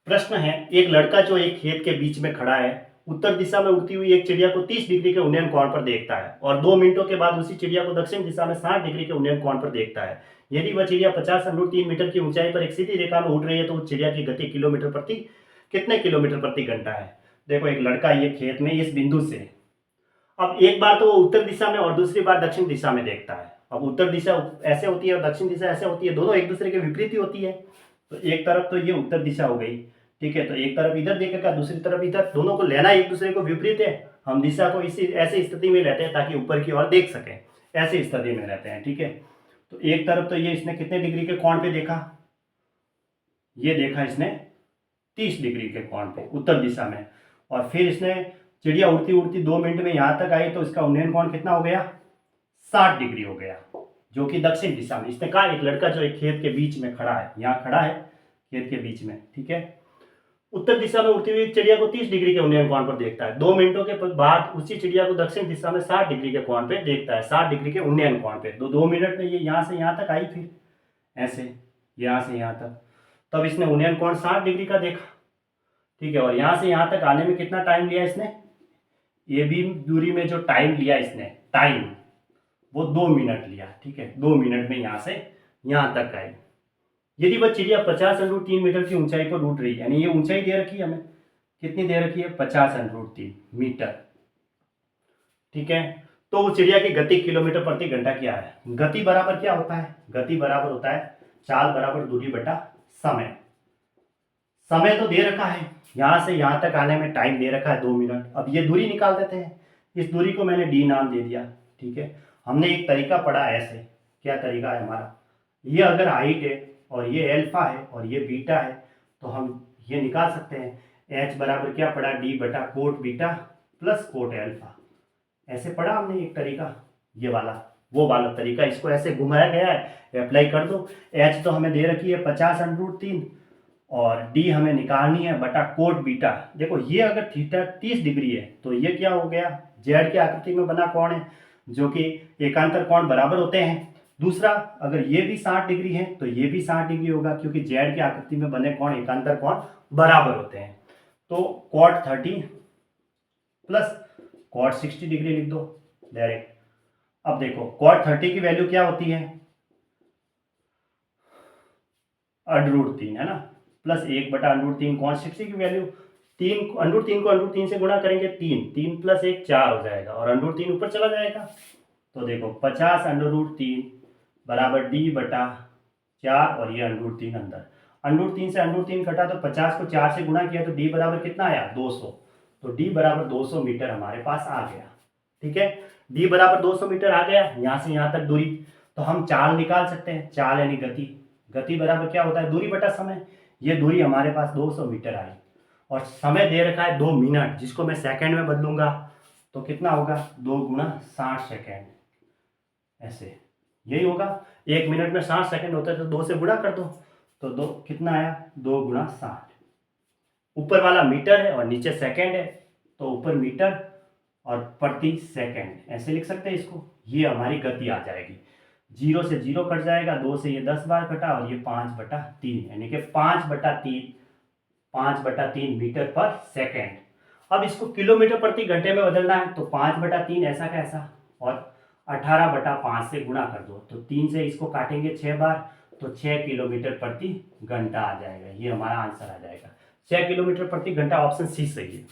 प्रश्न है, एक लड़का जो एक खेत के बीच में खड़ा है, उत्तर दिशा में उड़ती हुई एक चिड़िया को 30 डिग्री के उन्नयन कोण पर देखता है और 2 मिनटों के बाद उसी चिड़िया को दक्षिण दिशा में 60 डिग्री के उन्नयन कोण पर देखता है। यदि वह चिड़िया 50 √3 मीटर की ऊंचाई पर एक सीधी रेखा में उड़ रही है तो उस चिड़िया की गति कितने किलोमीटर प्रति घंटा है। देखो, एक लड़का ये खेत में इस बिंदु से, अब एक बार तो वो उत्तर दिशा में और दूसरी बार दक्षिण दिशा में देखता है। अब उत्तर दिशा ऐसे होती है और दक्षिण दिशा ऐसे होती है, दोनों एक दूसरे के विपरीत ही होती है। तो एक तरफ तो ये उत्तर दिशा हो गई, ठीक है, तो एक तरफ इधर देखेगा, दूसरी तरफ इधर, दोनों को लेना एक दूसरे को विपरीत है। हम दिशा को इसी ऐसी स्थिति में रहते हैं ताकि ऊपर की ओर देख सकें, ऐसी स्थिति में रहते हैं, ठीक है। तो एक तरफ तो ये इसने कितने डिग्री के कोण पे देखा, ये देखा इसने 30 डिग्री के कोण पे उत्तर दिशा में, और फिर इसने चिड़िया उड़ती उड़ती 2 मिनट में यहां तक आई तो इसका उन्नयन कोण कितना हो गया, 60 डिग्री हो गया, जो कि दक्षिण दिशा में। इसने कहा एक लड़का जो एक खेत के बीच में खड़ा है, यहाँ खड़ा है खेत के बीच में, ठीक है, उत्तर दिशा में उड़ती हुई चिड़िया को 30 डिग्री के उन्नयन कोण पर देखता है। 2 मिनटों के बाद उसी चिड़िया को दक्षिण दिशा में 60 डिग्री के कोण पे देखता है, 60 डिग्री के उन्नयन कोण पे। 2 मिनट में ये यहाँ से यहाँ तक आई, फिर ऐसे यहाँ से यहाँ तक, तब इसने उन्नयन कोण 60 डिग्री का देखा, ठीक है। और यहाँ से यहाँ तक आने में कितना टाइम लिया इसने, ये भी दूरी में जो टाइम लिया इसने, टाइम वो 2 मिनट लिया, ठीक है। 2 मिनट में यहाँ से यहाँ तक आई। यदि वह चिड़िया 50 √3 मीटर की ऊंचाई पर उड़ रही है, यानी ये ऊंचाई दे रखी है हमें, कितनी दे रखी है, 50 √3 मीटर, ठीक है। तो वो चिड़िया की गति किलोमीटर प्रति घंटा क्या है। गति बराबर क्या होता है, गति बराबर होता है चाल बराबर दूरी बटा समय। समय तो दे रखा है, यहां से यहां तक आने में टाइम दे रखा है 2 मिनट। अब ये दूरी निकाल देते हैं, इस दूरी को मैंने डी नाम दे दिया, ठीक है। हमने एक तरीका पढ़ा ऐसे, क्या तरीका है हमारा, ये अगर हाइट है और ये अल्फा है और ये बीटा है तो हम ये निकाल सकते हैं, एच बराबर क्या पढ़ा, डी बटा cot beta plus cot alpha. ऐसे पढ़ा हमने एक तरीका, ये वाला वो वाला तरीका, इसको ऐसे घुमाया गया है, अप्लाई कर दो। एच तो हमें दे रखी है 50 √3 और डी हमें निकालनी है बटा कोट बीटा। देखो, ये अगर थीटा 30 डिग्री है तो ये क्या हो गया, जेड की आकृति में बना कोण है, जो कि एकांतर कोण बराबर होते हैं। दूसरा, अगर ये भी 60 डिग्री है तो ये भी 60 डिग्री होगा, क्योंकि जेड की आकृति में बने कोण एकांतर कोण बराबर होते हैं। तो कॉट 30 प्लस कॉट 60 डिग्री लिख दो डायरेक्ट। अब देखो, कॉट 30 की वैल्यू क्या होती है, √3 है ना, प्लस 1 बटा √3, कॉट 60 की वैल्यू 3, √3 को √3 से गुणा करेंगे 3, 3 प्लस 1 4 हो जाएगा और √3 ऊपर चला जाएगा। तो देखो 50 √3 बराबर डी बटा 4 और ये √3 अंदर, √3 से √3 घटा तो 50 को 4 से गुणा किया तो डी बराबर कितना आया, 200। तो डी बराबर 200 मीटर हमारे पास आ गया, ठीक है। डी बराबर 200 मीटर आ गया, यहाँ से यहाँ तक दूरी। तो हम चाल निकाल सकते हैं, चाल यानी गति, गति बराबर क्या होता है, दूरी बटा समय। ये दूरी हमारे पास 200 मीटर आई और समय दे रखा है 2 मिनट, जिसको मैं सेकंड में बदलूंगा तो कितना होगा, 2 गुणा 60 सेकेंड, ऐसे यही होगा। 1 मिनट में 60 सेकंड होता है तो 2 से गुणा कर दो, तो 2 कितना आया, 2 गुणा 60। ऊपर वाला मीटर है और नीचे सेकंड है, तो ऊपर मीटर और प्रति सेकंड ऐसे लिख सकते हैं इसको। ये हमारी गति आ जाएगी, 0 से 0 कट जाएगा, 2 से ये 10 बार कटा और ये 5/3, यानी कि 5/3 मीटर पर सेकंड। अब इसको किलोमीटर प्रति घंटे में बदलना है तो 5/3 ऐसा कैसा और 18/5 से गुणा कर दो, तो 3 से इसको काटेंगे 6 बार तो 6 किलोमीटर प्रति घंटा आ जाएगा। ये हमारा आंसर आ जाएगा, 6 किलोमीटर प्रति घंटा, ऑप्शन सी सही है।